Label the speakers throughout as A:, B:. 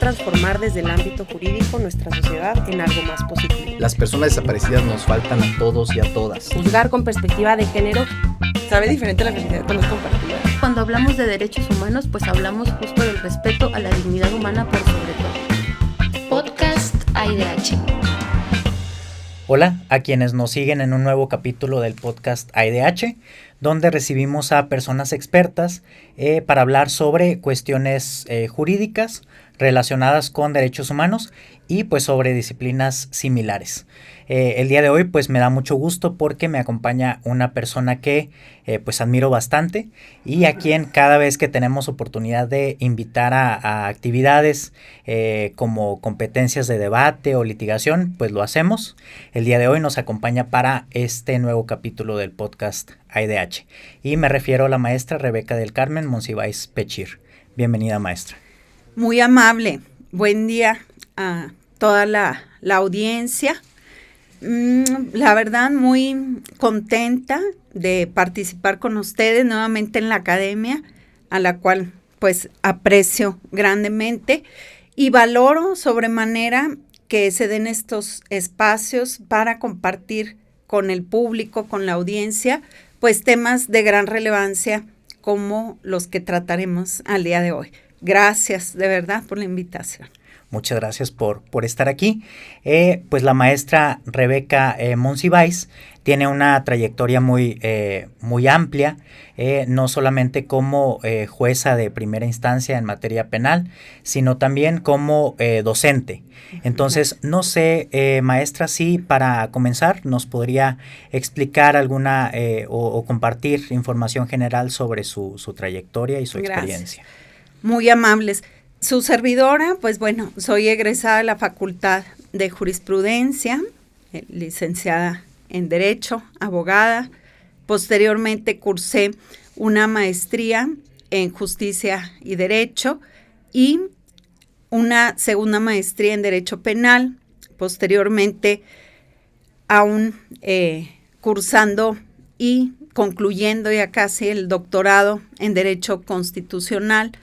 A: transformar desde el ámbito jurídico nuestra sociedad en algo más positivo.
B: Las personas desaparecidas nos faltan a todos y a todas.
A: Juzgar con perspectiva de género.
C: Sabe diferente la felicidad cuando es compartida.
D: Cuando hablamos de derechos humanos, pues hablamos justo del respeto a la dignidad humana por sobre todo.
E: Podcast AIDH.
F: Hola a quienes nos siguen en un nuevo capítulo del podcast AIDH, donde recibimos a personas expertas para hablar sobre cuestiones jurídicas relacionadas con derechos humanos y pues sobre disciplinas similares. El día de hoy pues me da mucho gusto porque me acompaña una persona que pues admiro bastante y a quien cada vez que tenemos oportunidad de invitar a actividades como competencias de debate o litigación, pues lo hacemos. El día de hoy nos acompaña para este nuevo capítulo del podcast AIDH y me refiero a la maestra Rebeca del Carmen Monsiváis Pechir. Bienvenida, maestra.
G: Muy amable. Buen día a toda la audiencia. La verdad, muy contenta de participar con ustedes nuevamente en la academia, a la cual pues aprecio grandemente y valoro sobremanera que se den estos espacios para compartir con el público, con la audiencia, pues temas de gran relevancia como los que trataremos al día de hoy. Gracias de verdad por la invitación.
F: Muchas gracias por estar aquí. Pues la maestra Rebeca Monsiváis tiene una trayectoria muy amplia, no solamente como jueza de primera instancia en materia penal, sino también como docente. Entonces, no sé, maestra, si para comenzar nos podría explicar alguna o compartir información general sobre su trayectoria y su experiencia.
G: Muy amables. Su servidora, pues bueno, soy egresada de la Facultad de Jurisprudencia, licenciada en Derecho, abogada. Posteriormente cursé una maestría en Justicia y Derecho y una segunda maestría en Derecho Penal. Posteriormente, aún cursando y concluyendo ya casi el doctorado en Derecho Constitucional.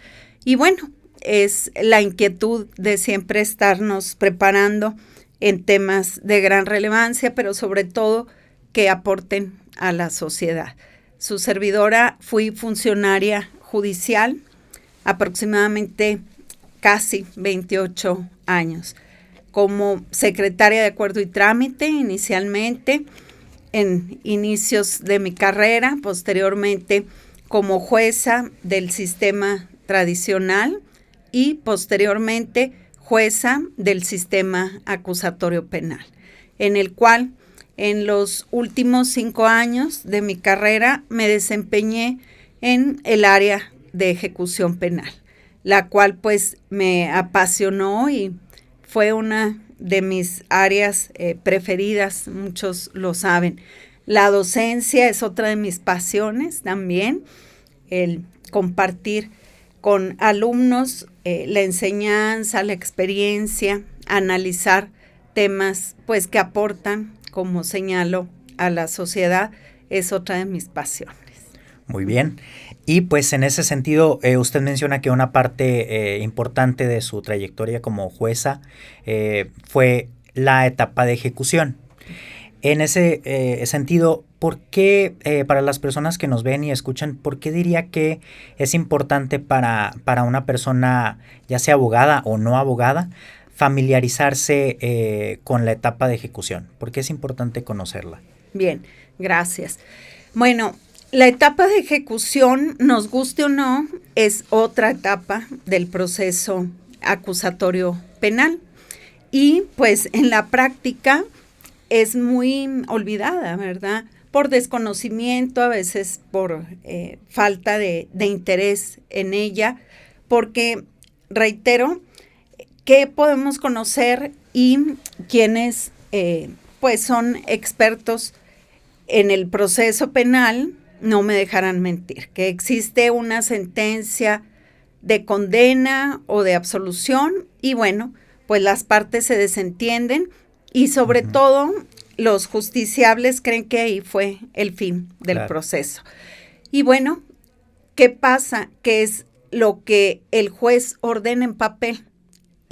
G: Y bueno, es la inquietud de siempre estarnos preparando en temas de gran relevancia, pero sobre todo que aporten a la sociedad. Su servidora fui funcionaria judicial aproximadamente casi 28 años. Como secretaria de acuerdo y trámite inicialmente, en inicios de mi carrera, posteriormente como jueza del sistema tradicional y posteriormente jueza del sistema acusatorio penal, en el cual en los últimos 5 años de mi carrera me desempeñé en el área de ejecución penal, la cual pues me apasionó y fue una de mis áreas preferidas, muchos lo saben. La docencia es otra de mis pasiones también, el compartir con alumnos la enseñanza, la experiencia, analizar temas pues que aportan, como señalo, a la sociedad, es otra de mis pasiones.
F: Muy bien. Y pues en ese sentido, usted menciona que una parte importante de su trayectoria como jueza fue la etapa de ejecución. En ese sentido, ¿por qué, para las personas que nos ven y escuchan, por qué diría que es importante para una persona, ya sea abogada o no abogada, familiarizarse con la etapa de ejecución? ¿Por qué es importante conocerla?
G: Bien, gracias. Bueno, la etapa de ejecución, nos guste o no, es otra etapa del proceso acusatorio penal. Y pues en la práctica es muy olvidada, ¿verdad? Por desconocimiento, a veces por falta de interés en ella, porque, reitero, ¿qué podemos conocer y quienes pues son expertos en el proceso penal? No me dejarán mentir, que existe una sentencia de condena o de absolución y bueno, pues las partes se desentienden y sobre todo los justiciables creen que ahí fue el fin del proceso. Y bueno, ¿qué pasa? Que es lo que el juez ordena en papel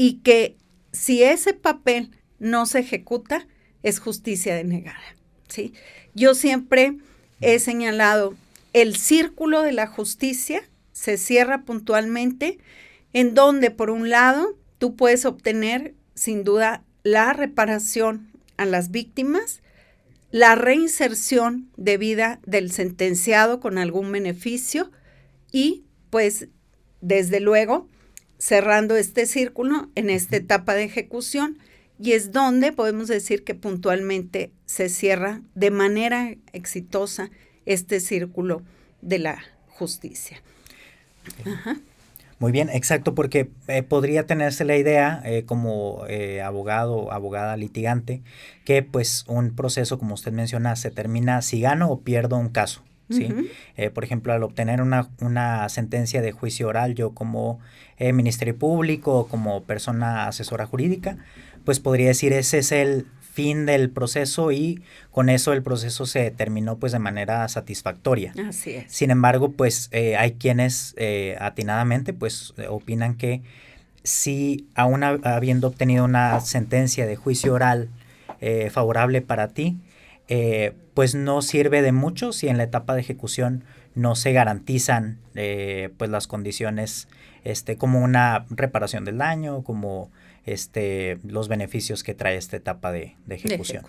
G: y que si ese papel no se ejecuta, es justicia denegada, ¿sí? Yo siempre he señalado, el círculo de la justicia se cierra puntualmente, en donde, por un lado, tú puedes obtener, sin duda, la reparación a las víctimas, la reinserción de vida del sentenciado con algún beneficio y, pues, desde luego, cerrando este círculo en esta etapa de ejecución, y es donde podemos decir que puntualmente se cierra de manera exitosa este círculo de la justicia. Ajá.
F: Muy bien, exacto, porque podría tenerse la idea como abogado o abogada litigante que pues un proceso, como usted menciona, se termina si gano o pierdo un caso, ¿sí? Por ejemplo, al obtener una sentencia de juicio oral, yo como Ministerio Público o como persona asesora jurídica, pues podría decir ese es el fin del proceso y con eso el proceso se terminó pues de manera satisfactoria.
G: Así es.
F: Sin embargo, pues hay quienes atinadamente pues opinan que si aún habiendo obtenido una sentencia de juicio oral favorable para ti, pues no sirve de mucho si en la etapa de ejecución no se garantizan pues las condiciones como una reparación del daño, como los beneficios que trae esta etapa de ejecución.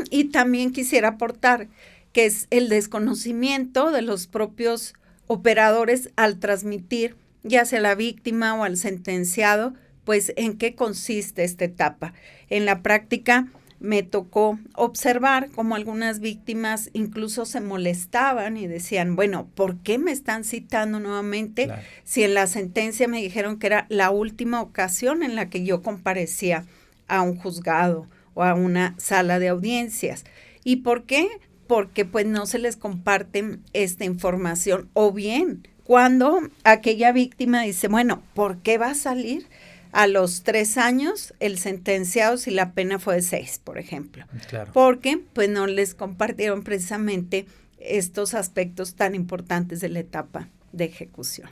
G: Y también quisiera aportar que es el desconocimiento de los propios operadores al transmitir, ya sea a la víctima o al sentenciado, pues en qué consiste esta etapa. En la práctica me tocó observar cómo algunas víctimas incluso se molestaban y decían, bueno, ¿por qué me están citando nuevamente? Claro. Si en la sentencia me dijeron que era la última ocasión en la que yo comparecía a un juzgado o a una sala de audiencias. ¿Y por qué? Porque pues no se les comparten esta información. O bien, cuando aquella víctima dice, bueno, ¿por qué va a salir a los 3 años el sentenciado si la pena fue de 6, por ejemplo? Claro. Porque pues no les compartieron precisamente estos aspectos tan importantes de la etapa de ejecución.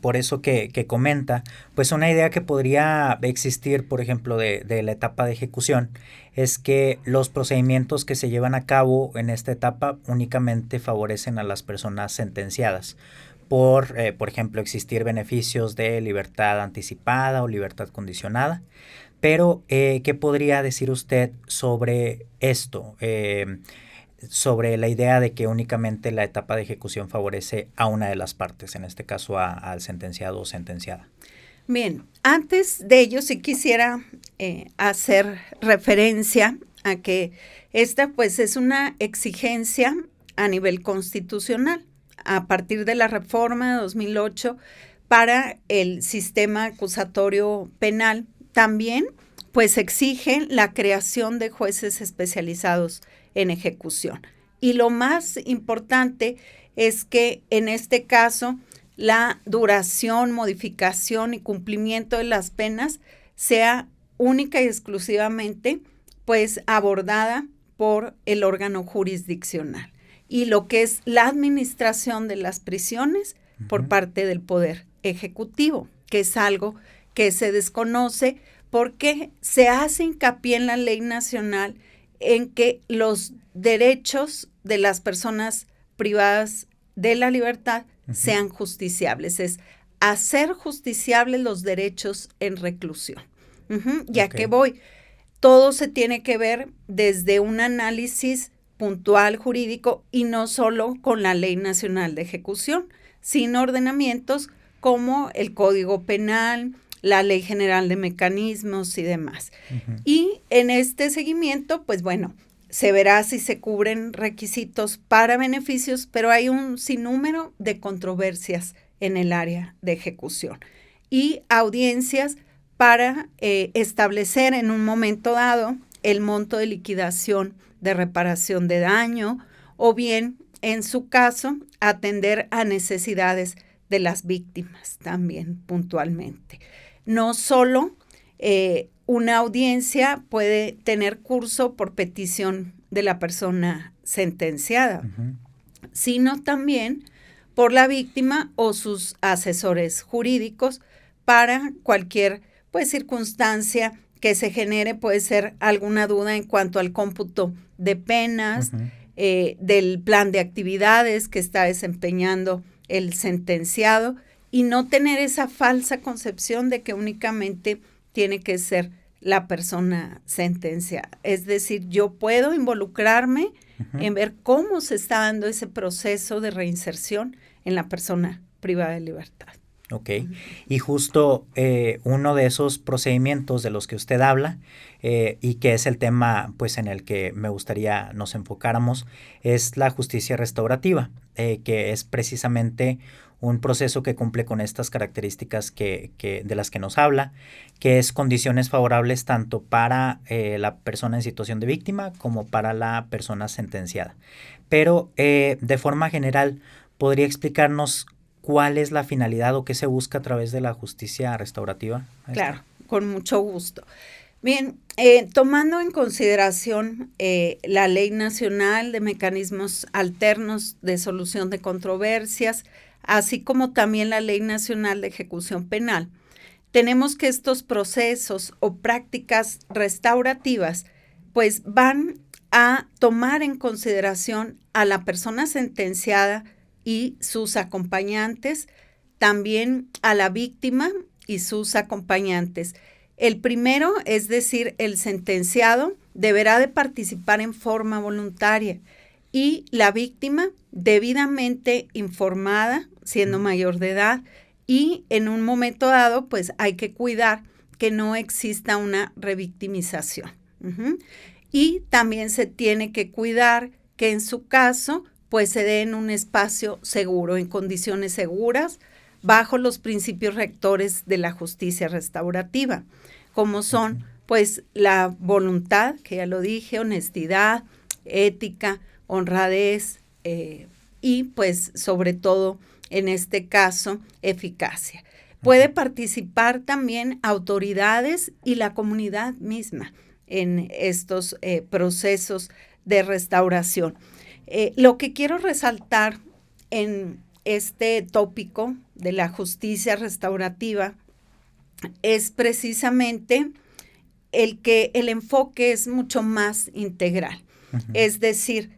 F: Por eso que comenta, pues una idea que podría existir, por ejemplo, de la etapa de ejecución, es que los procedimientos que se llevan a cabo en esta etapa únicamente favorecen a las personas sentenciadas. Por ejemplo, existir beneficios de libertad anticipada o libertad condicionada. Pero, ¿qué podría decir usted sobre esto? Sobre la idea de que únicamente la etapa de ejecución favorece a una de las partes, en este caso al sentenciado o sentenciada.
G: Bien, antes de ello sí quisiera hacer referencia a que esta pues es una exigencia a nivel constitucional. A partir de la reforma de 2008 para el sistema acusatorio penal, también pues exige la creación de jueces especializados en ejecución. Y lo más importante es que en este caso la duración, modificación y cumplimiento de las penas sea única y exclusivamente pues abordada por el órgano jurisdiccional. Y lo que es la administración de las prisiones por parte del Poder Ejecutivo, que es algo que se desconoce porque se hace hincapié en la ley nacional en que los derechos de las personas privadas de la libertad sean justiciables, es hacer justiciables los derechos en reclusión. Ya que voy, todo se tiene que ver desde un análisis puntual jurídico y no solo con la Ley Nacional de Ejecución, sino ordenamientos como el Código Penal, la Ley General de Mecanismos y demás. Y en este seguimiento, pues bueno, se verá si se cubren requisitos para beneficios, pero hay un sinnúmero de controversias en el área de ejecución y audiencias para establecer en un momento dado el monto de liquidación de reparación de daño o bien, en su caso, atender a necesidades de las víctimas también puntualmente. No solo una audiencia puede tener curso por petición de la persona sentenciada, sino también por la víctima o sus asesores jurídicos para cualquier pues circunstancia que se genere. Puede ser alguna duda en cuanto al cómputo de penas, del plan de actividades que está desempeñando el sentenciado, y no tener esa falsa concepción de que únicamente tiene que ser la persona sentenciada. Es decir, yo puedo involucrarme en ver cómo se está dando ese proceso de reinserción en la persona privada de libertad.
F: Ok, y justo uno de esos procedimientos de los que usted habla y que es el tema pues en el que me gustaría nos enfocáramos es la justicia restaurativa, que es precisamente un proceso que cumple con estas características de las que nos habla, que es condiciones favorables tanto para la persona en situación de víctima como para la persona sentenciada. Pero de forma general, ¿podría explicarnos cuál es la finalidad o qué se busca a través de la justicia restaurativa?
G: Claro, con mucho gusto. Bien, tomando en consideración la Ley Nacional de Mecanismos Alternos de Solución de Controversias, así como también la Ley Nacional de Ejecución Penal, tenemos que estos procesos o prácticas restaurativas pues van a tomar en consideración a la persona sentenciada y sus acompañantes, también a la víctima y sus acompañantes. El primero, es decir, el sentenciado, deberá de participar en forma voluntaria y la víctima debidamente informada, siendo mayor de edad, y en un momento dado, pues hay que cuidar que no exista una revictimización. Y también se tiene que cuidar que en su caso pues se dé en un espacio seguro, en condiciones seguras, bajo los principios rectores de la justicia restaurativa, como son pues la voluntad, que ya lo dije, honestidad, ética, honradez y pues sobre todo en este caso eficacia. Puede participar también autoridades y la comunidad misma en estos procesos de restauración. Lo que quiero resaltar en este tópico de la justicia restaurativa es precisamente el que el enfoque es mucho más integral. Es decir,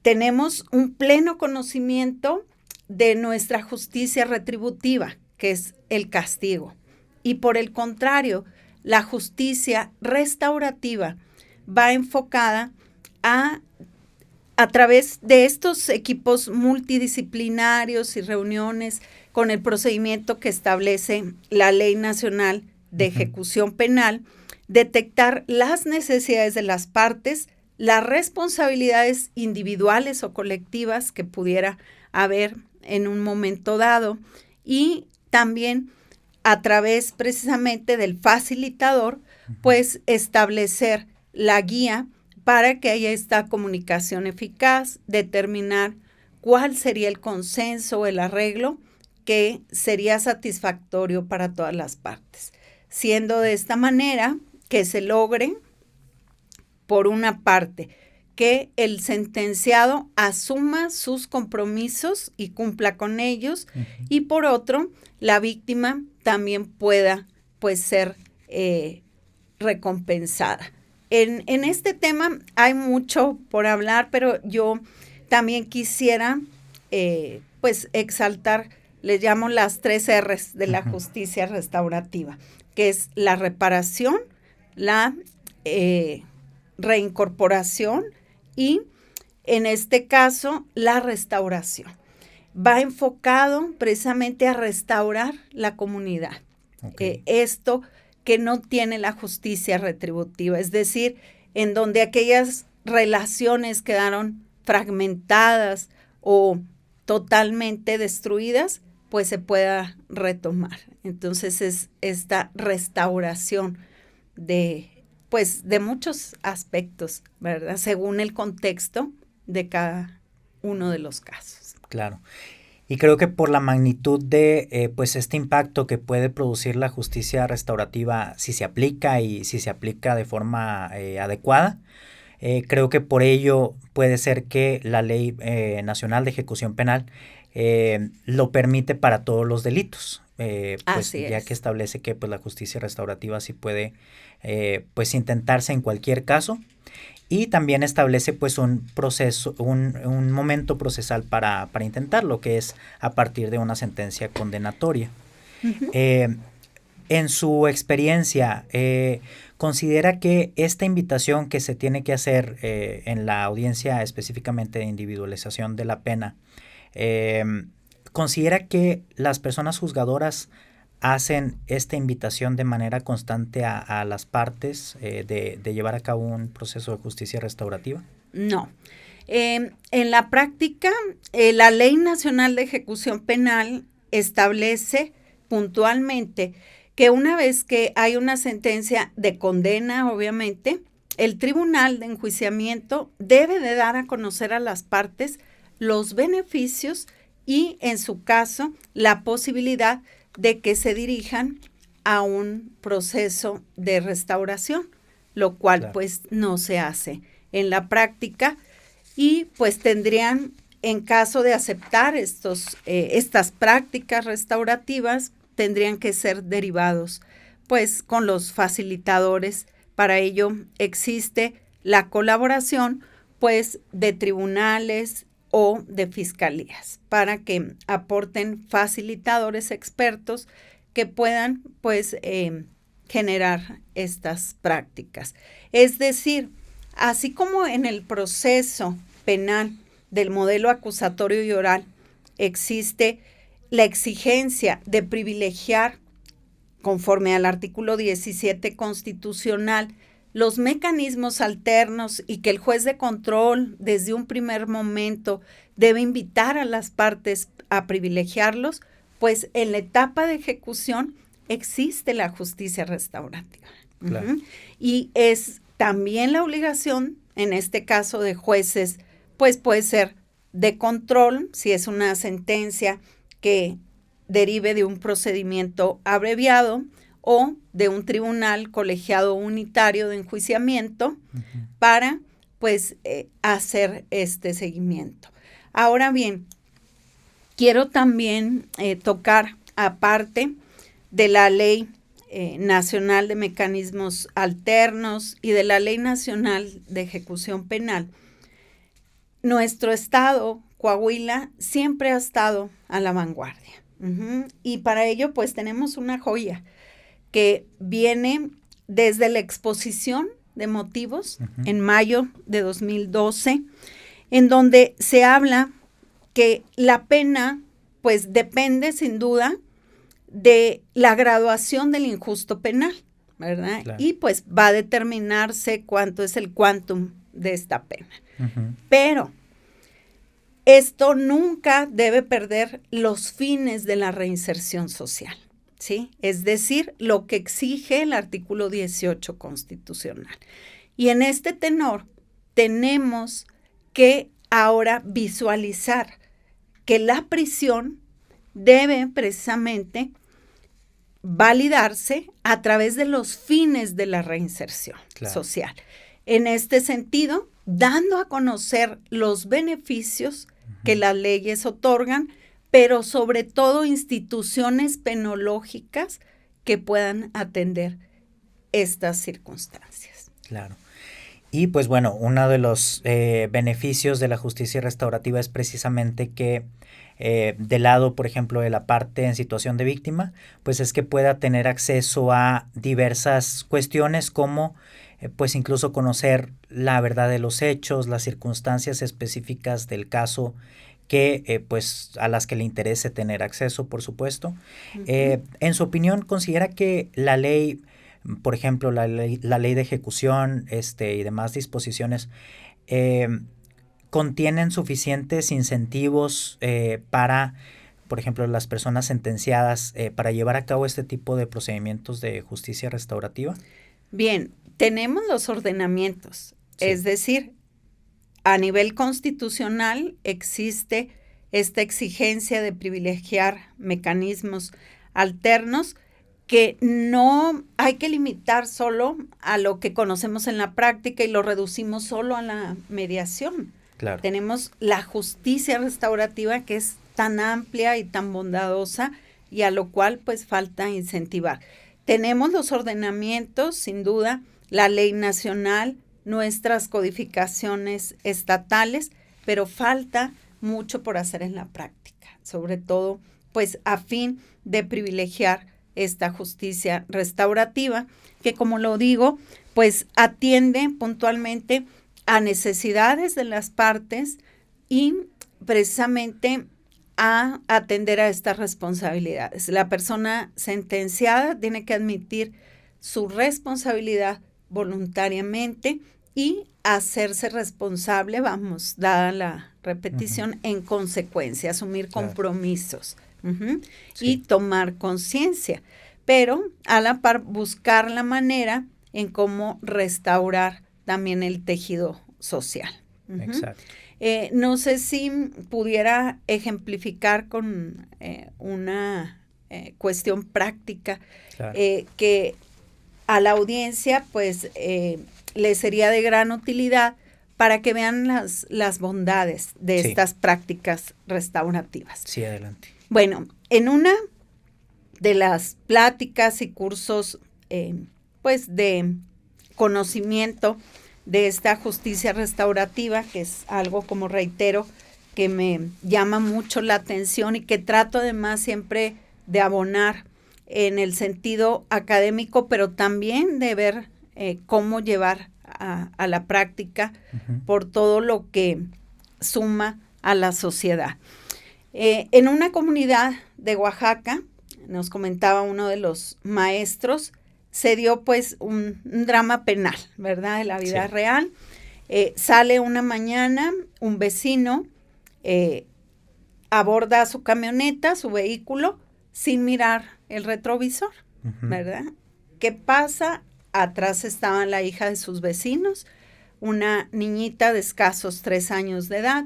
G: tenemos un pleno conocimiento de nuestra justicia retributiva, que es el castigo. Y por el contrario, la justicia restaurativa va enfocada a través de estos equipos multidisciplinarios y reuniones con el procedimiento que establece la Ley Nacional de Ejecución Penal, detectar las necesidades de las partes, las responsabilidades individuales o colectivas que pudiera haber en un momento dado, y también a través precisamente del facilitador, pues establecer la guía para que haya esta comunicación eficaz, determinar cuál sería el consenso o el arreglo que sería satisfactorio para todas las partes, siendo de esta manera que se logre, por una parte, que el sentenciado asuma sus compromisos y cumpla con ellos, y por otro, la víctima también pueda pues ser recompensada. En este tema hay mucho por hablar, pero yo también quisiera pues exaltar, les llamo las 3 R's de la justicia restaurativa, que es la reparación, la reincorporación y en este caso la restauración. Va enfocado precisamente a restaurar la comunidad. Esto que no tiene la justicia retributiva, es decir, en donde aquellas relaciones quedaron fragmentadas o totalmente destruidas, pues se pueda retomar. Entonces es esta restauración de muchos aspectos, ¿verdad? Según el contexto de cada uno de los casos.
F: Claro. Y creo que por la magnitud de pues este impacto que puede producir la justicia restaurativa si se aplica y si se aplica de forma adecuada, creo que por ello puede ser que la Ley Nacional de Ejecución Penal lo permite para todos los delitos. pues
G: Así
F: ya
G: es.
F: que establece que pues la justicia restaurativa sí puede pues intentarse en cualquier caso, y también establece pues un proceso, un momento procesal para intentarlo, que es a partir de una sentencia condenatoria.
G: Ujú.
F: En su experiencia, ¿considera que esta invitación que se tiene que hacer en la audiencia específicamente de individualización de la pena, considera que las personas juzgadoras hacen esta invitación de manera constante a las partes de llevar a cabo un proceso de justicia restaurativa?
G: No. En la práctica, la Ley Nacional de Ejecución Penal establece puntualmente que una vez que hay una sentencia de condena, obviamente, el tribunal de enjuiciamiento debe de dar a conocer a las partes los beneficios y, en su caso, la posibilidad de que se dirijan a un proceso de restauración, lo cual
F: Claro.
G: pues no se hace en la práctica, y pues tendrían, en caso de aceptar estas prácticas restaurativas, tendrían que ser derivados pues con los facilitadores. Para ello existe la colaboración pues de tribunales o de fiscalías para que aporten facilitadores expertos que puedan pues generar estas prácticas. Es decir, así como en el proceso penal del modelo acusatorio y oral existe la exigencia de privilegiar, conforme al artículo 17 constitucional, los mecanismos alternos, y que el juez de control desde un primer momento debe invitar a las partes a privilegiarlos, pues en la etapa de ejecución existe la justicia restaurativa.
F: Claro.
G: Uh-huh. Y es también la obligación, en este caso de jueces, pues puede ser de control, si es una sentencia que derive de un procedimiento abreviado, o de un tribunal colegiado unitario de enjuiciamiento, uh-huh, para pues hacer este seguimiento. Ahora bien, quiero también tocar, aparte de la Ley Nacional de Mecanismos Alternos y de la Ley Nacional de Ejecución Penal, nuestro estado, Coahuila, siempre ha estado a la vanguardia. Uh-huh. Y para ello pues tenemos una joya que viene desde la exposición de motivos, uh-huh, en mayo de 2012, en donde se habla que la pena pues depende sin duda de la graduación del injusto penal, ¿verdad? Claro. Y pues va a determinarse cuánto es el quantum de esta pena. Uh-huh. Pero esto nunca debe perder los fines de la reinserción social, ¿sí? Es decir, lo que exige el artículo 18 constitucional. Y en este tenor tenemos que ahora visualizar que la prisión debe precisamente validarse a través de los fines de la reinserción, claro, social. En este sentido, dando a conocer los beneficios, uh-huh, que las leyes otorgan, pero sobre todo instituciones penológicas que puedan atender estas circunstancias.
F: Claro. Y pues bueno, uno de los beneficios de la justicia restaurativa es precisamente que del lado, por ejemplo, de la parte en situación de víctima, pues es que pueda tener acceso a diversas cuestiones como pues incluso conocer la verdad de los hechos, las circunstancias específicas del caso que pues a las que le interese tener acceso, por supuesto. Uh-huh. En su opinión, ¿considera que la ley, por ejemplo, la ley de ejecución y demás disposiciones contienen suficientes incentivos para, por ejemplo, las personas sentenciadas para llevar a cabo este tipo de procedimientos de justicia restaurativa?
G: Bien, tenemos los ordenamientos, sí, es decir, a nivel constitucional existe esta exigencia de privilegiar mecanismos alternos que no hay que limitar solo a lo que conocemos en la práctica y lo reducimos solo a la mediación. Claro. Tenemos la justicia restaurativa, que es tan amplia y tan bondadosa y a lo cual pues falta incentivar. Tenemos los ordenamientos, sin duda, la ley nacional, nuestras codificaciones estatales, pero falta mucho por hacer en la práctica, sobre todo pues a fin de privilegiar esta justicia restaurativa, que como lo digo, pues atiende puntualmente a necesidades de las partes y precisamente a atender a estas responsabilidades. La persona sentenciada tiene que admitir su responsabilidad voluntariamente y hacerse responsable, vamos, dada la repetición, en consecuencia, asumir compromisos y tomar conciencia, pero a la par buscar la manera en cómo restaurar también el tejido social.
F: Exacto.
G: No sé si pudiera ejemplificar con una cuestión práctica,
F: Claro.
G: que a la audiencia pues le sería de gran utilidad para que vean las bondades de
F: Sí.
G: estas prácticas restaurativas.
F: Sí, adelante.
G: Bueno, en una de las pláticas y cursos pues de conocimiento de esta justicia restaurativa, que es algo, como reitero, que me llama mucho la atención y que trato además siempre de abonar en el sentido académico, pero también de ver cómo llevar a la práctica por todo lo que suma a la sociedad. En una comunidad de Oaxaca, nos comentaba uno de los maestros, se dio pues un drama penal, ¿verdad? De la vida real. Sale una mañana un vecino, aborda su camioneta, su vehículo, sin mirar el retrovisor, ¿verdad? ¿Qué pasa? Atrás estaba la hija de sus vecinos, una niñita de escasos 3 años de edad,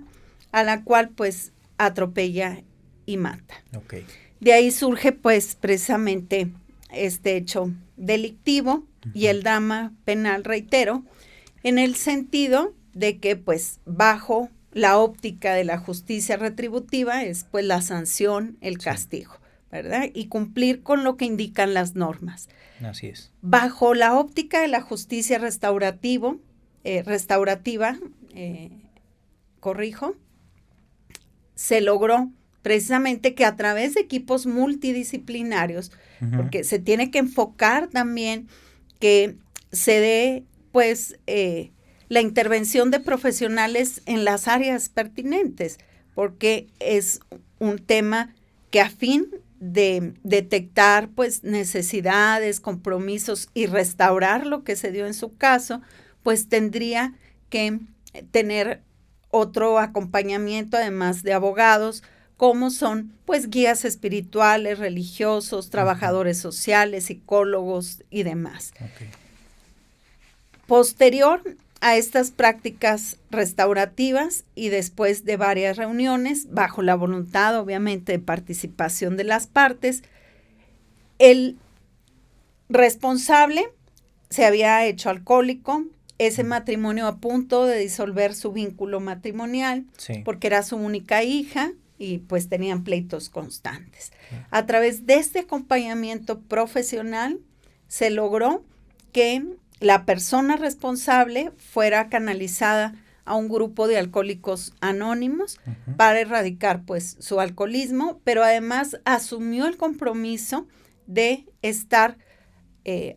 G: a la cual pues atropella y mata.
F: Okay.
G: De ahí surge pues precisamente este hecho delictivo y el drama penal, reitero, en el sentido de que pues bajo la óptica de la justicia retributiva es pues la sanción, el castigo, ¿verdad? Y cumplir con lo que indican las normas.
F: Así es.
G: Bajo la óptica de la justicia restaurativa, se logró precisamente que a través de equipos multidisciplinarios, porque se tiene que enfocar también que se dé pues la intervención de profesionales en las áreas pertinentes, porque es un tema que a fin de detectar pues necesidades, compromisos y restaurar lo que se dio en su caso, pues tendría que tener otro acompañamiento además de abogados, como son pues guías espirituales, religiosos, trabajadores sociales, psicólogos y demás.
F: Okay.
G: Posterior a estas prácticas restaurativas y después de varias reuniones, bajo la voluntad obviamente de participación de las partes, el responsable se había hecho alcohólico, ese matrimonio a punto de disolver su vínculo matrimonial, porque era su única hija y pues tenían pleitos constantes. A través de este acompañamiento profesional se logró que la persona responsable fuera canalizada a un grupo de alcohólicos anónimos para erradicar pues su alcoholismo, pero además asumió el compromiso de estar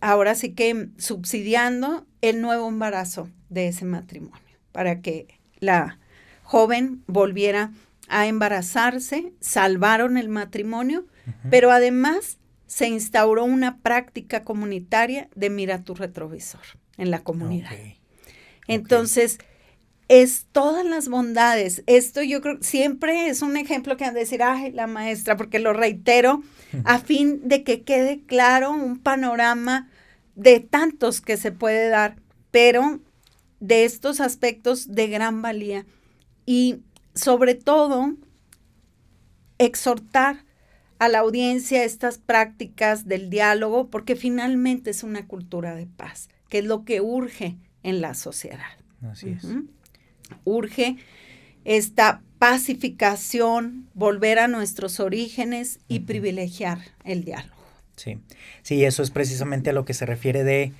G: ahora sí que subsidiando el nuevo embarazo de ese matrimonio, para que la joven volviera a embarazarse. Salvaron el matrimonio, pero además se instauró una práctica comunitaria de mira tu retrovisor en la comunidad. Entonces, es todas las bondades. Esto yo creo siempre es un ejemplo que han de decir, ay, la maestra, porque lo reitero, a fin de que quede claro un panorama de tantos que se puede dar, pero de estos aspectos de gran valía. Y sobre todo, exhortar a la audiencia estas prácticas del diálogo, porque finalmente es una cultura de paz, que es lo que urge en la sociedad.
F: Así es.
G: Urge esta pacificación, volver a nuestros orígenes y privilegiar el diálogo.
F: Sí, sí, eso es precisamente a lo que se refiere de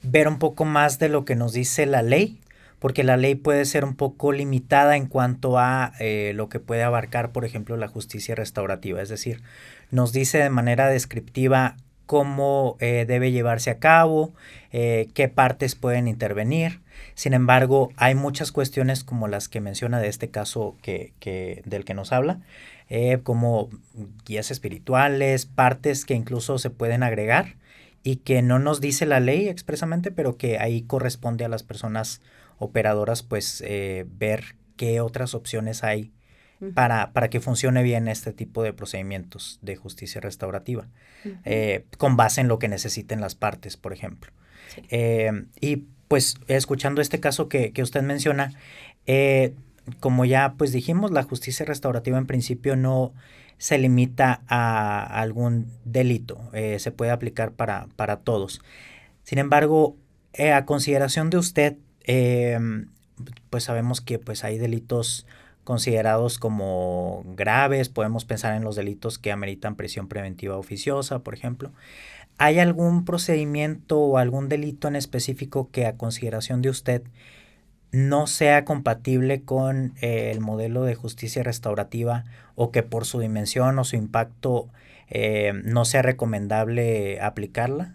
F: ver un poco más de lo que nos dice la ley, porque la ley puede ser un poco limitada en cuanto a lo que puede abarcar, por ejemplo, la justicia restaurativa. Es decir, nos dice de manera descriptiva cómo debe llevarse a cabo, qué partes pueden intervenir. Sin embargo, hay muchas cuestiones como las que menciona de este caso del que nos habla, como guías espirituales, partes que incluso se pueden agregar y que no nos dice la ley expresamente, pero que ahí corresponde a las personas operadoras pues ver qué otras opciones hay para que funcione bien este tipo de procedimientos de justicia restaurativa, con base en lo que necesiten las partes, por ejemplo. Sí. Y pues escuchando este caso que usted menciona, como ya pues dijimos, la justicia restaurativa en principio no se limita a algún delito, se puede aplicar para todos. Sin embargo, a consideración de usted, pues sabemos que pues hay delitos considerados como graves, podemos pensar en los delitos que ameritan prisión preventiva oficiosa, por ejemplo. ¿Hay algún procedimiento o algún delito en específico que a consideración de usted no sea compatible con el modelo de justicia restaurativa o que por su dimensión o su impacto no sea recomendable aplicarla?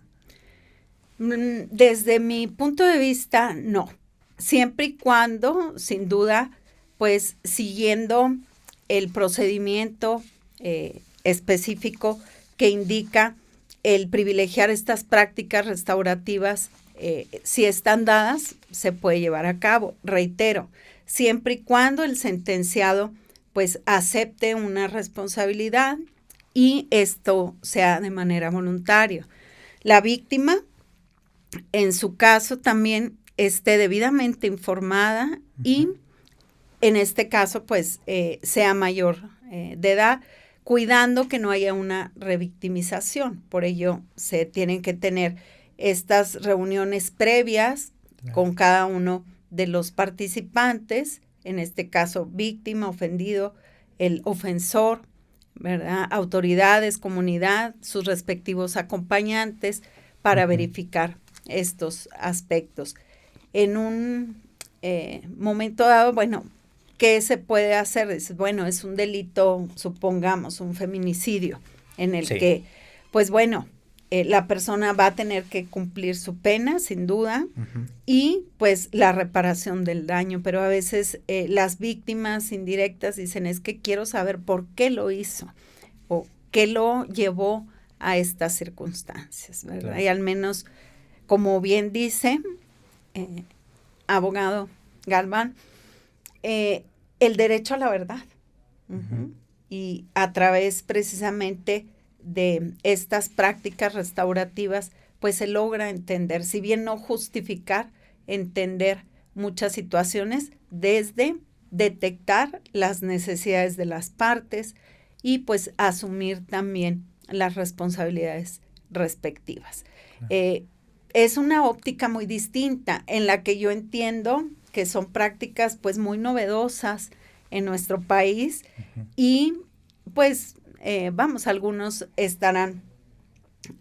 G: Desde mi punto de vista, no. Siempre y cuando, sin duda, pues siguiendo el procedimiento específico que indica el privilegiar estas prácticas restaurativas, si están dadas, se puede llevar a cabo. Reitero, siempre y cuando el sentenciado pues acepte una responsabilidad y esto sea de manera voluntaria. La víctima, en su caso, también esté debidamente informada y en este caso pues sea mayor de edad, cuidando que no haya una revictimización. Por ello se tienen que tener estas reuniones previas con cada uno de los participantes, en este caso víctima, ofendido, el ofensor, ¿verdad? Autoridades, comunidad, sus respectivos acompañantes para verificar estos aspectos. En un momento dado, bueno, ¿qué se puede hacer? Bueno, es un delito, supongamos, un feminicidio, en el que, pues bueno, la persona va a tener que cumplir su pena, sin duda, y pues la reparación del daño, pero a veces las víctimas indirectas dicen, es que quiero saber por qué lo hizo, o qué lo llevó a estas circunstancias, ¿verdad? Claro. Y al menos, como bien dice, abogado Galván, el derecho a la verdad. Y a través precisamente de estas prácticas restaurativas, pues se logra entender, si bien no justificar, entender muchas situaciones desde detectar las necesidades de las partes y pues asumir también las responsabilidades respectivas. Es una óptica muy distinta en la que yo entiendo que son prácticas pues muy novedosas en nuestro país y pues vamos, algunos estarán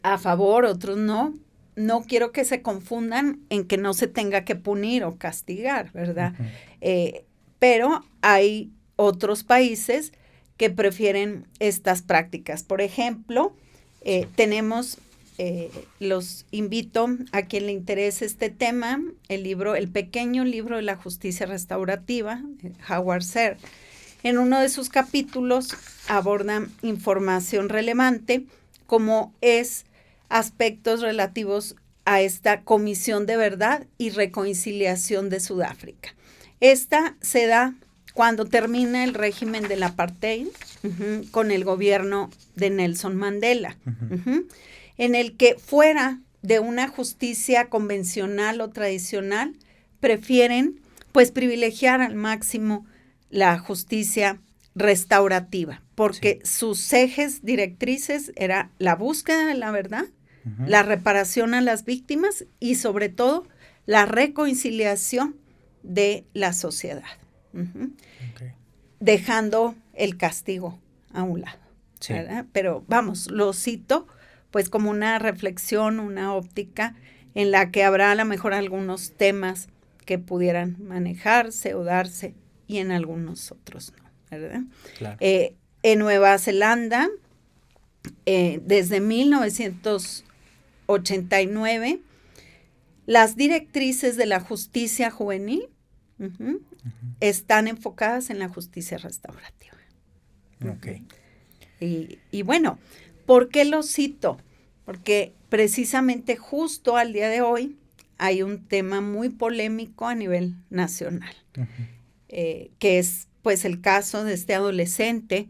G: a favor, otros no. No quiero que se confundan en que no se tenga que punir o castigar, ¿verdad? Pero hay otros países que prefieren estas prácticas. Por ejemplo, tenemos, los invito a quien le interese este tema, el pequeño libro de la justicia restaurativa, Howard Serr. En uno de sus capítulos aborda información relevante como es aspectos relativos a esta Comisión de Verdad y Reconciliación de Sudáfrica. Esta se da cuando termina el régimen del apartheid con el gobierno de Nelson Mandela, en el que fuera de una justicia convencional o tradicional, prefieren pues privilegiar al máximo la justicia restaurativa, porque sus ejes directrices era la búsqueda de la verdad, la reparación a las víctimas y sobre todo la reconciliación de la sociedad. dejando el castigo a un lado,
F: Sí.
G: ¿verdad? Pero vamos, lo cito pues como una reflexión, una óptica en la que habrá a lo mejor algunos temas que pudieran manejarse o darse y en algunos otros no, ¿verdad?
F: Claro.
G: En Nueva Zelanda, desde 1989, las directrices de la justicia juvenil están enfocadas en la justicia restaurativa.
F: Ok.
G: Y bueno, ¿por qué lo cito? Porque precisamente justo al día de hoy hay un tema muy polémico a nivel nacional, que es pues el caso de este adolescente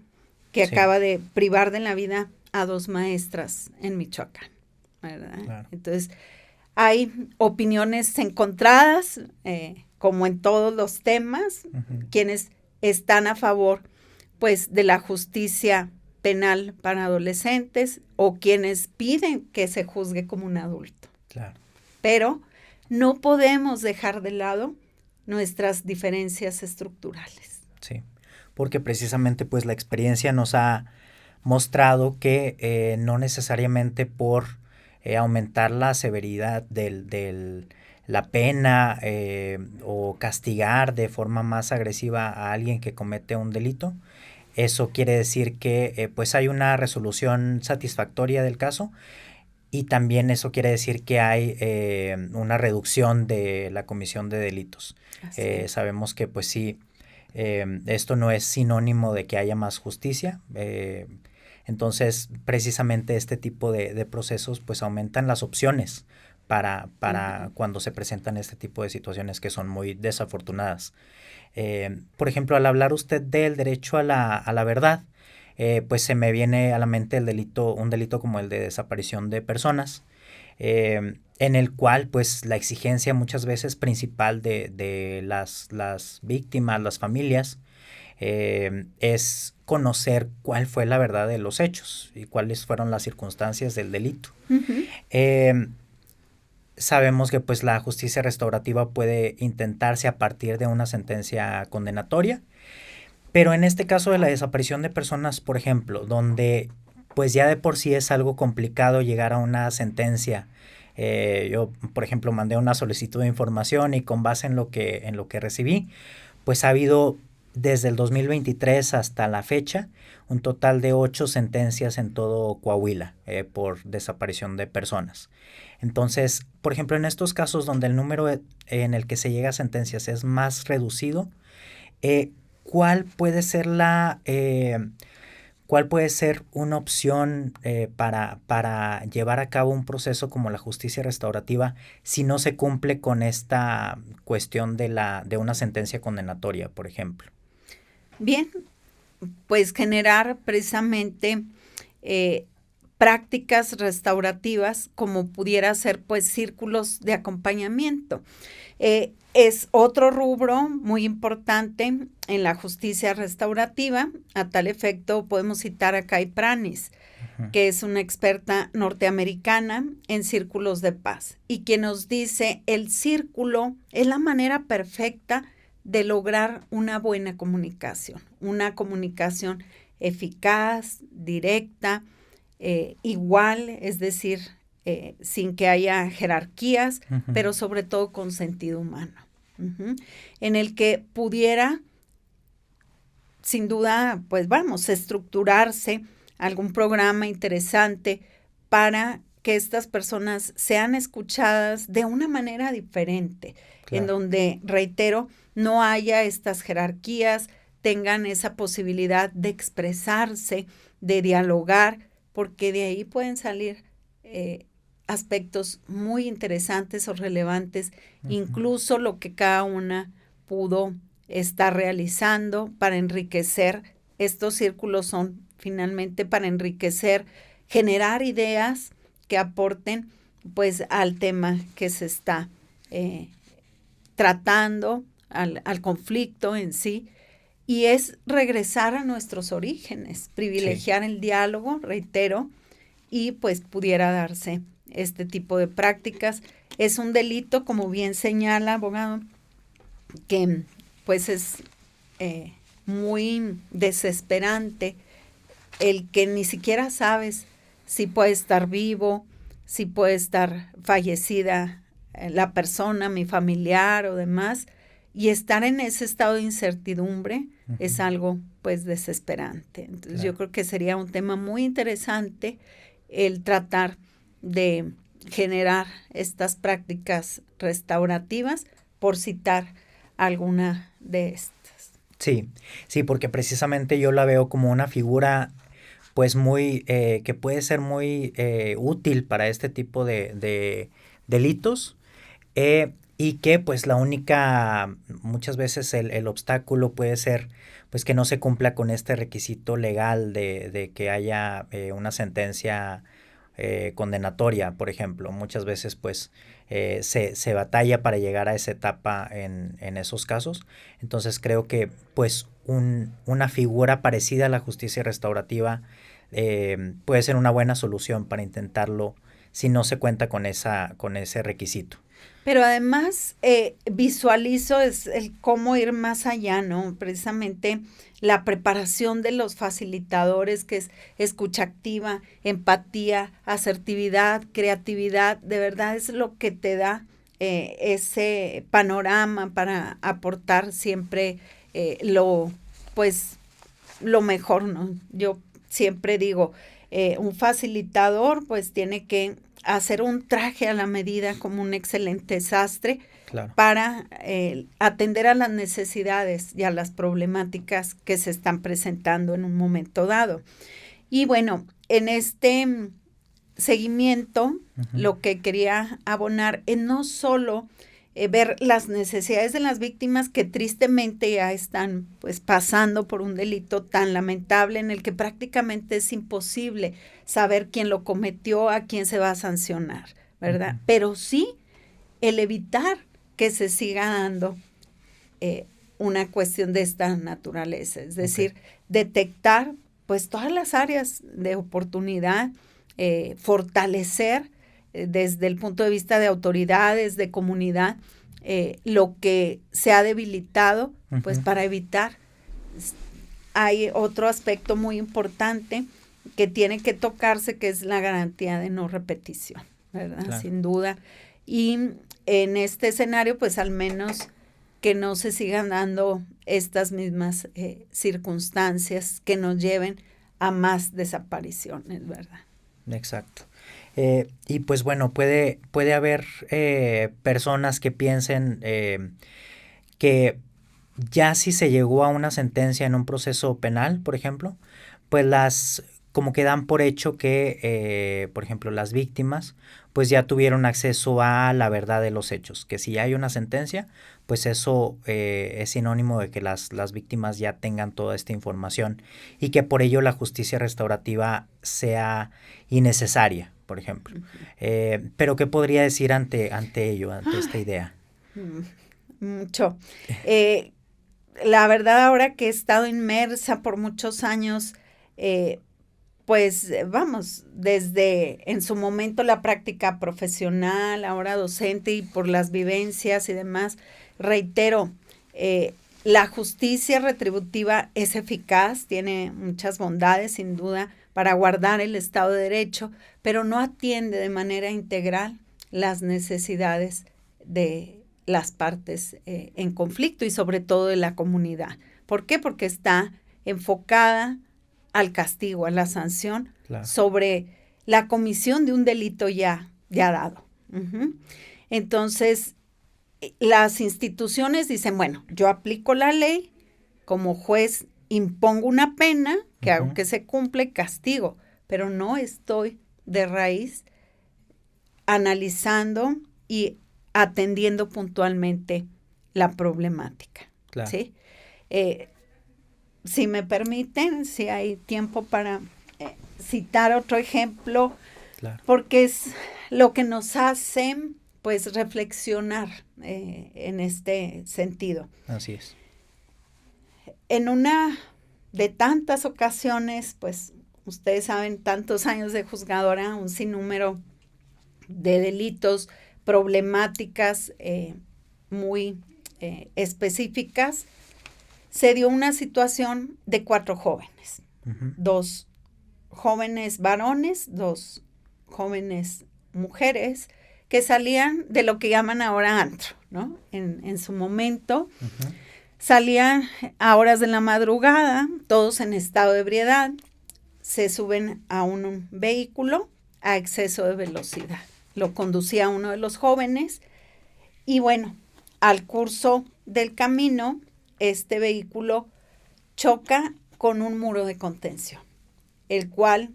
G: que
F: Sí.
G: acaba de privar de la vida a 2 maestras en Michoacán, ¿verdad?
F: Claro.
G: Entonces, hay opiniones encontradas, como en todos los temas, quienes están a favor pues de la justicia penal para adolescentes o quienes piden que se juzgue como un adulto.
F: Claro.
G: Pero no podemos dejar de lado nuestras diferencias estructurales.
F: Sí, porque precisamente pues la experiencia nos ha mostrado que no necesariamente por aumentar la severidad de la pena o castigar de forma más agresiva a alguien que comete un delito, eso quiere decir que pues hay una resolución satisfactoria del caso y también eso quiere decir que hay una reducción de la comisión de delitos. Sabemos que pues sí, esto no es sinónimo de que haya más justicia. Entonces, precisamente este tipo de procesos pues aumentan las opciones para cuando se presentan este tipo de situaciones que son muy desafortunadas. Por ejemplo, al hablar usted del derecho a la verdad, pues se me viene a la mente un delito como el de desaparición de personas, en el cual pues la exigencia muchas veces principal de las víctimas, las familias, es conocer cuál fue la verdad de los hechos y cuáles fueron las circunstancias del delito. Sabemos que pues la justicia restaurativa puede intentarse a partir de una sentencia condenatoria, pero en este caso de la desaparición de personas, por ejemplo, donde pues ya de por sí es algo complicado llegar a una sentencia. Yo, por ejemplo, mandé una solicitud de información y con base en lo que recibí, pues ha habido desde el 2023 hasta la fecha un total de 8 sentencias en todo Coahuila por desaparición de personas. Entonces, por ejemplo, en estos casos donde el número en el que se llega a sentencias es más reducido, ¿cuál puede ser una opción para llevar a cabo un proceso como la justicia restaurativa si no se cumple con esta cuestión de una sentencia condenatoria, por ejemplo?
G: Bien, pues generar precisamente prácticas restaurativas como pudiera ser pues círculos de acompañamiento. Es otro rubro muy importante en la justicia restaurativa. A tal efecto podemos citar a Kay Pranis, que es una experta norteamericana en círculos de paz y que nos dice el círculo es la manera perfecta de lograr una buena comunicación, una comunicación eficaz, directa, igual, es decir, sin que haya jerarquías, pero sobre todo con sentido humano, en el que pudiera, sin duda, pues vamos, estructurarse algún programa interesante para que estas personas sean escuchadas de una manera diferente, en donde, reitero, no haya estas jerarquías, tengan esa posibilidad de expresarse, de dialogar, porque de ahí pueden salir aspectos muy interesantes o relevantes, incluso lo que cada una pudo estar realizando para enriquecer. Estos círculos son finalmente para enriquecer, generar ideas que aporten pues al tema que se está tratando, al conflicto en sí, y es regresar a nuestros orígenes, privilegiar el diálogo, reitero, y pues pudiera darse este tipo de prácticas. Es un delito, como bien señala, abogado, que pues es muy desesperante el que ni siquiera sabes si puede estar vivo, si puede estar fallecida la persona, mi familiar o demás, y estar en ese estado de incertidumbre es algo pues desesperante. Entonces yo creo que sería un tema muy interesante el tratar de generar estas prácticas restaurativas, por citar alguna de estas.
F: Sí, sí, porque precisamente yo la veo como una figura pues muy, que puede ser muy útil para este tipo de delitos, y que pues muchas veces el obstáculo puede ser pues que no se cumpla con este requisito legal de que haya una sentencia condenatoria, por ejemplo. Muchas veces pues se batalla para llegar a esa etapa en esos casos. Entonces creo que pues una figura parecida a la justicia restaurativa puede ser una buena solución para intentarlo si no se cuenta con ese requisito.
G: Pero además visualizo el cómo ir más allá, ¿no? Precisamente la preparación de los facilitadores, que es escucha activa, empatía, asertividad, creatividad, de verdad es lo que te da ese panorama para aportar siempre lo mejor, ¿no? Yo siempre digo, un facilitador pues tiene que hacer un traje a la medida como un excelente sastre, claro, para atender a las necesidades y a las problemáticas que se están presentando en un momento dado. Y bueno, en este seguimiento, lo que quería abonar es no solo ver las necesidades de las víctimas que tristemente ya están pues pasando por un delito tan lamentable en el que prácticamente es imposible saber quién lo cometió, a quién se va a sancionar, ¿verdad? Pero sí el evitar que se siga dando una cuestión de esta naturaleza, es decir, detectar pues todas las áreas de oportunidad, fortalecer desde el punto de vista de autoridades, de comunidad, lo que se ha debilitado, pues para evitar. Hay otro aspecto muy importante que tiene que tocarse, que es la garantía de no repetición, ¿verdad? Claro. Sin duda. Y en este escenario, pues al menos que no se sigan dando estas mismas circunstancias que nos lleven a más desapariciones, ¿verdad?
F: Exacto. Y pues bueno, puede haber personas que piensen que ya si se llegó a una sentencia en un proceso penal, por ejemplo, pues como que dan por hecho que, por ejemplo, las víctimas pues ya tuvieron acceso a la verdad de los hechos, que si hay una sentencia, pues eso es sinónimo de que las víctimas ya tengan toda esta información y que por ello la justicia restaurativa sea innecesaria, por ejemplo. Pero ¿qué podría decir ante ello, ante esta idea?
G: Mucho. La verdad, ahora que he estado inmersa por muchos años, pues vamos, desde en su momento la práctica profesional, ahora docente y por las vivencias y demás, reitero, la justicia retributiva es eficaz, tiene muchas bondades sin duda para guardar el Estado de Derecho, pero no atiende de manera integral las necesidades de las partes en conflicto y sobre todo de la comunidad. ¿Por qué? Porque está enfocada al castigo, a la sanción, claro, sobre la comisión de un delito ya dado. Entonces, las instituciones dicen, bueno, yo aplico la ley, como juez impongo una pena, que hago que se cumple, castigo, pero no estoy de raíz analizando y atendiendo puntualmente la problemática. Claro. ¿Sí? Si me permiten, si hay tiempo para citar otro ejemplo, claro, porque es lo que nos hace pues reflexionar en este sentido.
F: Así es.
G: En una de tantas ocasiones, pues ustedes saben, tantos años de juzgadora, un sinnúmero de delitos, problemáticas muy específicas, se dio una situación de 4 jóvenes, 2 jóvenes varones, 2 jóvenes mujeres, que salían de lo que llaman ahora antro, ¿no? En su momento, salían a horas de la madrugada, todos en estado de ebriedad, se suben a un vehículo a exceso de velocidad. Lo conducía uno de los jóvenes y bueno, al curso del camino, este vehículo choca con un muro de contención, el cual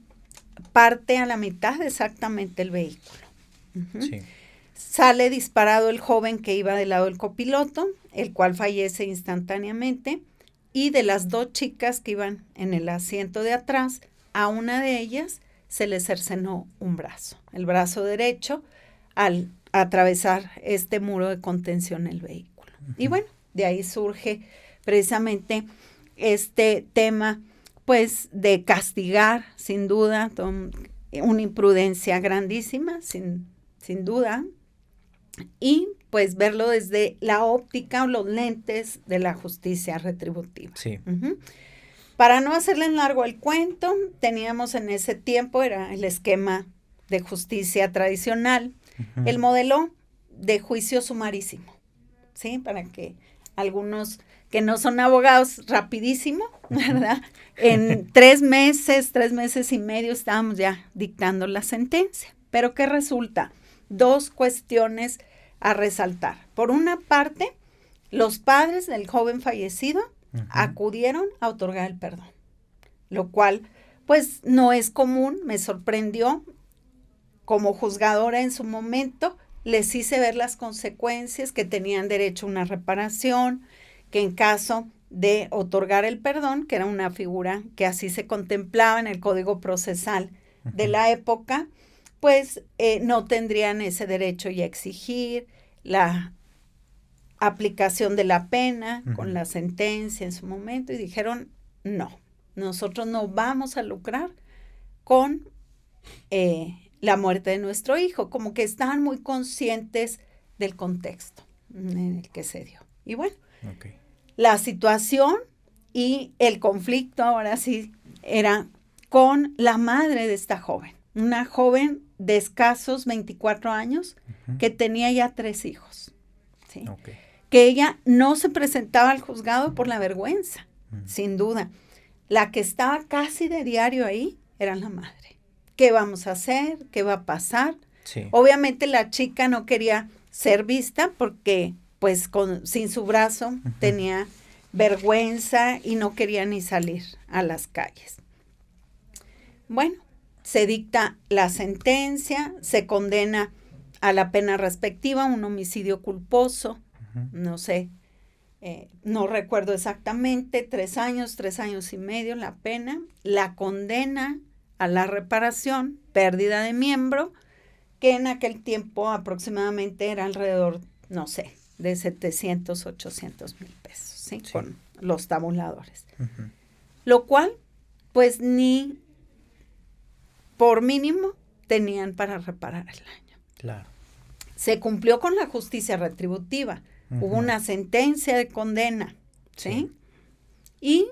G: parte a la mitad exactamente el vehículo. Sí. Sale disparado el joven que iba del lado del copiloto, el cual fallece instantáneamente, y de las 2 chicas que iban en el asiento de atrás, a una de ellas se le cercenó un brazo, el brazo derecho, al atravesar este muro de contención en el vehículo. Y bueno, de ahí surge precisamente este tema, pues, de castigar, sin duda, una imprudencia grandísima, sin duda, y pues verlo desde la óptica o los lentes de la justicia retributiva.
F: Sí.
G: Para no hacerles largo el cuento, teníamos en ese tiempo, era el esquema de justicia tradicional, el modelo de juicio sumarísimo, ¿sí? Para que algunos que no son abogados, rapidísimo, ¿verdad? En 3 meses y medio estábamos ya dictando la sentencia. Pero ¿qué resulta? 2 cuestiones a resaltar. Por una parte, los padres del joven fallecido acudieron a otorgar el perdón, lo cual pues no es común, me sorprendió. Como juzgadora en su momento, les hice ver las consecuencias, que tenían derecho a una reparación, que en caso de otorgar el perdón, que era una figura que así se contemplaba en el Código Procesal de la época, pues no tendrían ese derecho y a exigir la aplicación de la pena con la sentencia en su momento, y dijeron, no, nosotros no vamos a lucrar con la muerte de nuestro hijo, como que estaban muy conscientes del contexto en el que se dio. Y bueno, la situación y el conflicto ahora sí era con la madre de esta joven, una joven de escasos 24 años que tenía ya 3 hijos, ¿sí? Que ella no se presentaba al juzgado por la vergüenza, sin duda. La que estaba casi de diario ahí era la madre. ¿Qué vamos a hacer? ¿Qué va a pasar? Sí. Obviamente la chica no quería ser vista porque pues sin su brazo tenía vergüenza y no quería ni salir a las calles. Bueno, se dicta la sentencia, se condena a la pena respectiva, un homicidio culposo, no sé, no recuerdo exactamente, 3 años y medio la pena, la condena a la reparación, pérdida de miembro, que en aquel tiempo aproximadamente era alrededor, no sé, de 700, 800 mil pesos, ¿sí? Con los tabuladores. Lo cual, pues ni por mínimo tenían para reparar el daño.
F: Claro.
G: Se cumplió con la justicia retributiva. Hubo una sentencia de condena, ¿sí? Y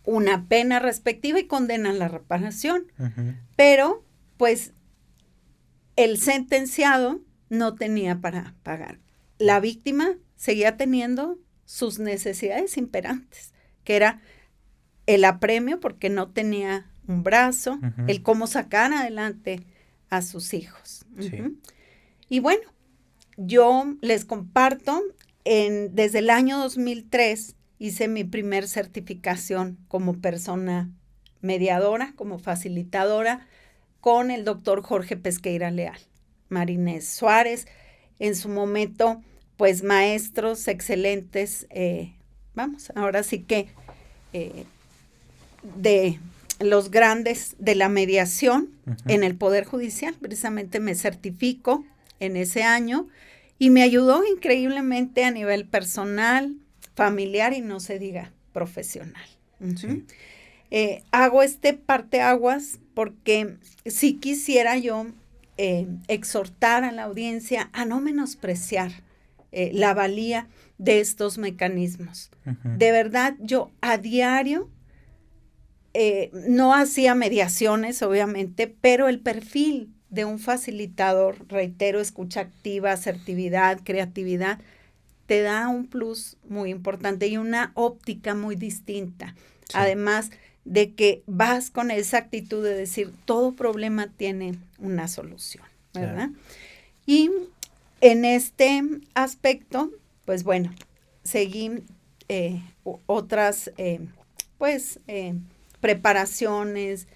G: una pena respectiva y condenan la reparación. Pero, pues, el sentenciado no tenía para pagar. La víctima seguía teniendo sus necesidades imperantes, que era el apremio porque no tenía un brazo, el cómo sacar adelante a sus hijos. Y bueno, yo les comparto, desde el año 2003 hice mi primer certificación como persona mediadora, como facilitadora, con el doctor Jorge Pesqueira Leal, Marinés Suárez, en su momento, pues maestros excelentes, ahora sí que de los grandes de la mediación en el Poder Judicial. Precisamente me certifico en ese año y me ayudó increíblemente a nivel personal, familiar y no se diga profesional. Hago este parteaguas porque sí quisiera yo exhortar a la audiencia a no menospreciar la valía de estos mecanismos. De verdad, yo a diario no hacía mediaciones, obviamente, pero el perfil de un facilitador, reitero, escucha activa, asertividad, creatividad, te da un plus muy importante y una óptica muy distinta. Sí. Además de que vas con esa actitud de decir, todo problema tiene una solución, ¿verdad? Claro. Y en este aspecto, pues bueno, seguí otras, preparaciones,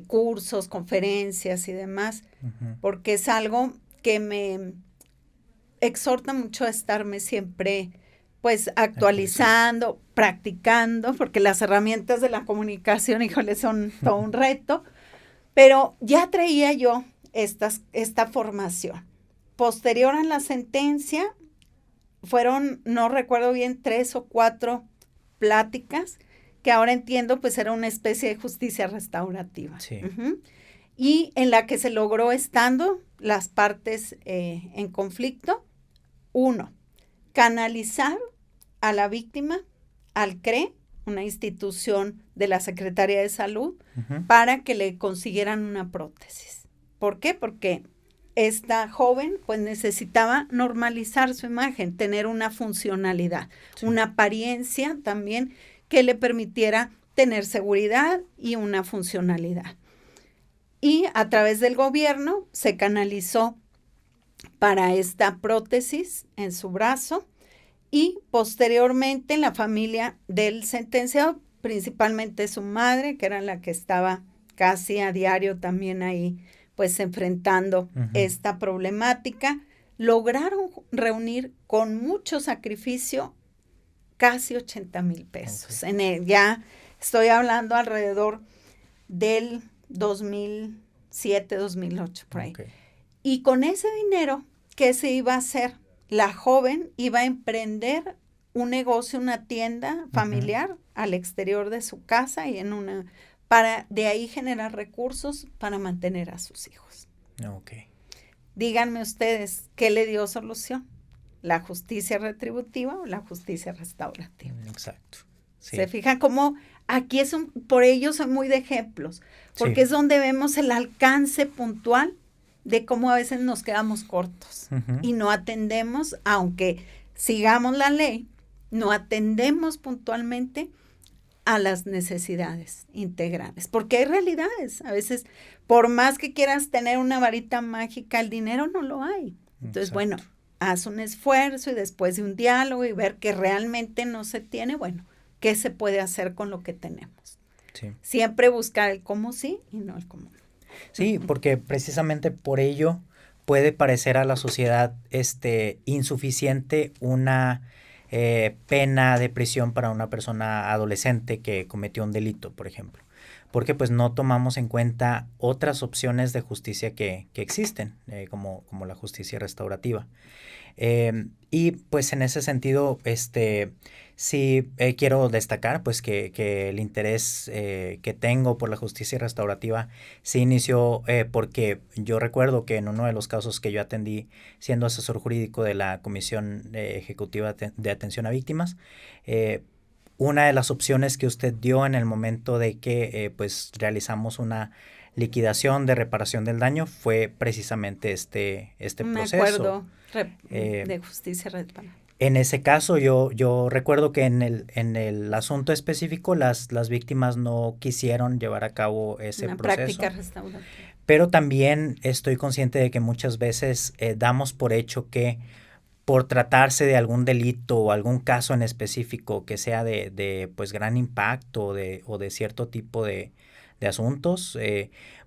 G: cursos, conferencias y demás, porque es algo que me exhorta mucho a estarme siempre pues actualizando, practicando, porque las herramientas de la comunicación, híjole, son todo un reto, pero ya traía yo esta formación. Posterior a la sentencia, fueron, no recuerdo bien, 3 o 4 pláticas, que ahora entiendo, pues era una especie de justicia restaurativa. Sí. Y en la que se logró, estando las partes en conflicto, 1, canalizar a la víctima al CRE, una institución de la Secretaría de Salud, para que le consiguieran una prótesis. ¿Por qué? Porque esta joven pues necesitaba normalizar su imagen, tener una funcionalidad, una apariencia también que le permitiera tener seguridad y una funcionalidad. Y a través del gobierno se canalizó para esta prótesis en su brazo y posteriormente la familia del sentenciado, principalmente su madre, que era la que estaba casi a diario también ahí, pues enfrentando esta problemática, lograron reunir con mucho sacrificio casi 80,000 pesos. Okay. Ya estoy hablando alrededor del 2007, 2008, por ahí. Okay. Y con ese dinero, ¿qué se iba a hacer? La joven iba a emprender un negocio, una tienda familiar al exterior de su casa y para de ahí generar recursos para mantener a sus hijos. Okay. Díganme ustedes, ¿qué le dio solución? ¿La justicia retributiva o la justicia restaurativa?
F: Exacto. Sí.
G: ¿Se fijan cómo aquí por ello son muy de ejemplos? Porque es donde vemos el alcance puntual de cómo a veces nos quedamos cortos y no atendemos, aunque sigamos la ley, no atendemos puntualmente a las necesidades integrales, porque hay realidades. A veces, por más que quieras tener una varita mágica, el dinero no lo hay. Entonces, bueno, haz un esfuerzo y después de un diálogo y ver que realmente no se tiene, bueno, ¿qué se puede hacer con lo que tenemos? Sí. Siempre buscar el cómo sí y no el cómo no.
F: Sí, porque precisamente por ello puede parecer a la sociedad insuficiente una pena de prisión para una persona adolescente que cometió un delito, por ejemplo, porque pues no tomamos en cuenta otras opciones de justicia que existen, como la justicia restaurativa. Y pues en ese sentido, sí quiero destacar pues que el interés que tengo por la justicia restaurativa se inició porque yo recuerdo que en uno de los casos que yo atendí siendo asesor jurídico de la Comisión Ejecutiva de Atención a Víctimas, una de las opciones que usted dio en el momento de que pues realizamos una liquidación de reparación del daño fue precisamente este proceso.
G: Me acuerdo de justicia restaurativa.
F: En ese caso yo recuerdo que en el asunto específico las víctimas no quisieron llevar a cabo ese proceso.
G: Una práctica restaurativa.
F: Pero también estoy consciente de que muchas veces damos por hecho que por tratarse de algún delito o algún caso en específico que sea de pues gran impacto o de cierto tipo de asuntos,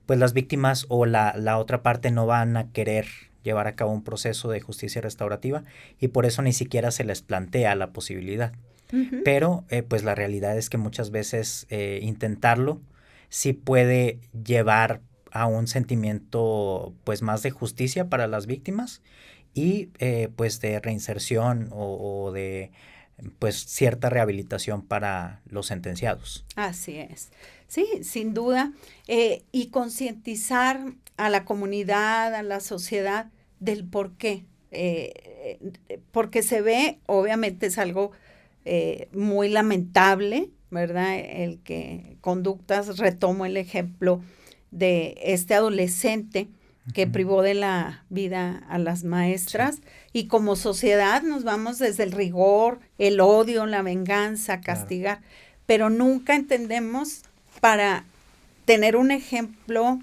F: pues las víctimas o la otra parte no van a querer llevar a cabo un proceso de justicia restaurativa y por eso ni siquiera se les plantea la posibilidad. Pero pues la realidad es que muchas veces intentarlo sí puede llevar a un sentimiento pues más de justicia para las víctimas y pues de reinserción o de pues cierta rehabilitación para los sentenciados.
G: Así es. Sí, sin duda. Y concientizar a la comunidad, a la sociedad del por qué porque se ve, obviamente es algo muy lamentable, ¿verdad? El que conductas, retomo el ejemplo de este adolescente que privó de la vida a las maestras, y como sociedad nos vamos desde el rigor, el odio, la venganza, castigar, pero nunca entendemos para tener un ejemplo,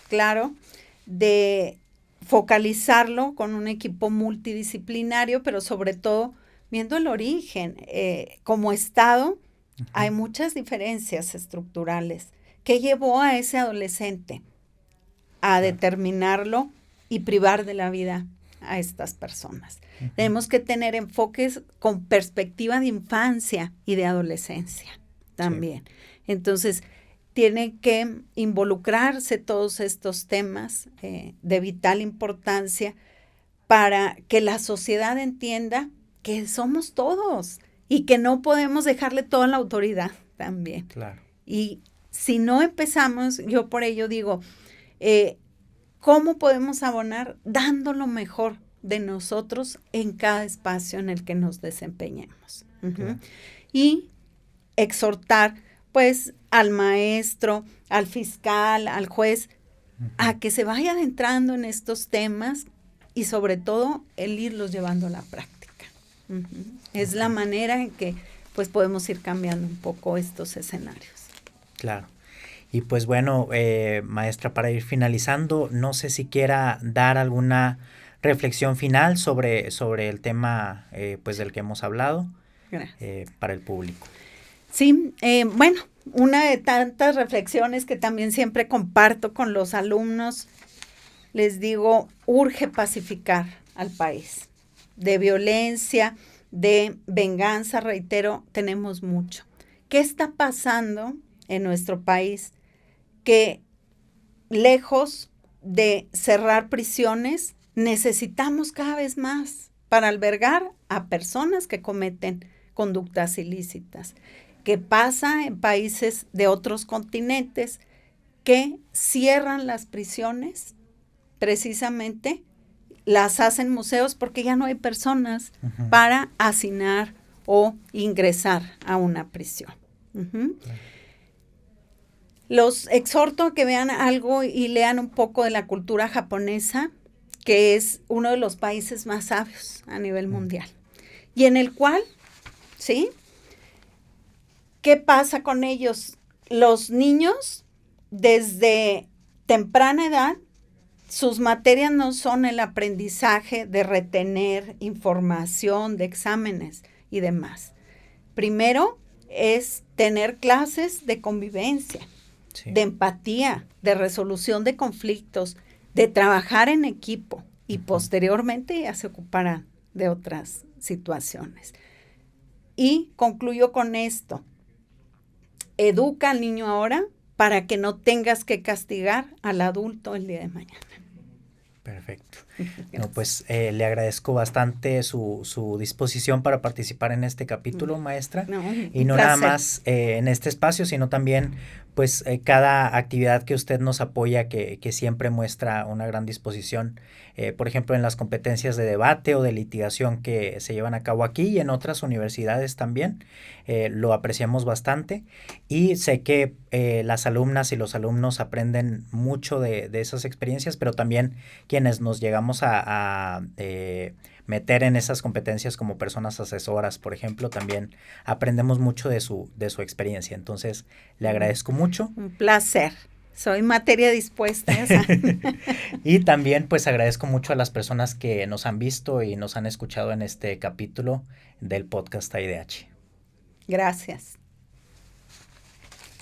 G: claro, de focalizarlo con un equipo multidisciplinario, pero sobre todo viendo el origen. Como Estado hay muchas diferencias estructurales. ¿Qué llevó a ese adolescente a determinarlo y privar de la vida a estas personas? Tenemos que tener enfoques con perspectiva de infancia y de adolescencia también. Entonces, tienen que involucrarse todos estos temas de vital importancia para que la sociedad entienda que somos todos y que no podemos dejarle toda la autoridad también.
F: Claro.
G: Y si no empezamos, yo por ello digo, ¿cómo podemos abonar? Dando lo mejor de nosotros en cada espacio en el que nos desempeñemos. Claro. Y exhortar, pues, al maestro, al fiscal, al juez, a que se vaya adentrando en estos temas y sobre todo el irlos llevando a la práctica. Es la manera en que pues podemos ir cambiando un poco estos escenarios.
F: Claro. Y pues bueno, maestra, para ir finalizando, no sé si quiera dar alguna reflexión final sobre el tema pues del que hemos hablado para el público.
G: Sí, bueno, una de tantas reflexiones que también siempre comparto con los alumnos, les digo, urge pacificar al país. De violencia, de venganza, reitero, tenemos mucho. ¿Qué está pasando en nuestro país? Que lejos de cerrar prisiones, necesitamos cada vez más para albergar a personas que cometen conductas ilícitas. ¿Qué pasa en países de otros continentes que cierran las prisiones? Precisamente las hacen museos porque ya no hay personas para hacinar o ingresar a una prisión. Los exhorto a que vean algo y lean un poco de la cultura japonesa, que es uno de los países más sabios a nivel mundial, y en el cual, ¿sí? ¿Qué pasa con ellos? Los niños, desde temprana edad, sus materias no son el aprendizaje de retener información, de exámenes y demás. Primero es tener clases de convivencia, de empatía, de resolución de conflictos, de trabajar en equipo, y posteriormente ya se ocuparán de otras situaciones. Y concluyo con esto. Educa al niño ahora para que no tengas que castigar al adulto el día de mañana.
F: Perfecto. No, pues le agradezco bastante su disposición para participar en este capítulo, maestra. Y no nada más en este espacio, sino también pues cada actividad que usted nos apoya, que siempre muestra una gran disposición. Por ejemplo, en las competencias de debate o de litigación que se llevan a cabo aquí y en otras universidades también. Lo apreciamos bastante y sé que las alumnas y los alumnos aprenden mucho de esas experiencias, pero también quienes nos llegamos a meter en esas competencias como personas asesoras, por ejemplo, también aprendemos mucho de su experiencia. Entonces, le agradezco mucho.
G: Un placer. Soy materia dispuesta.
F: Y también pues agradezco mucho a las personas que nos han visto y nos han escuchado en este capítulo del podcast IDH.
G: Gracias.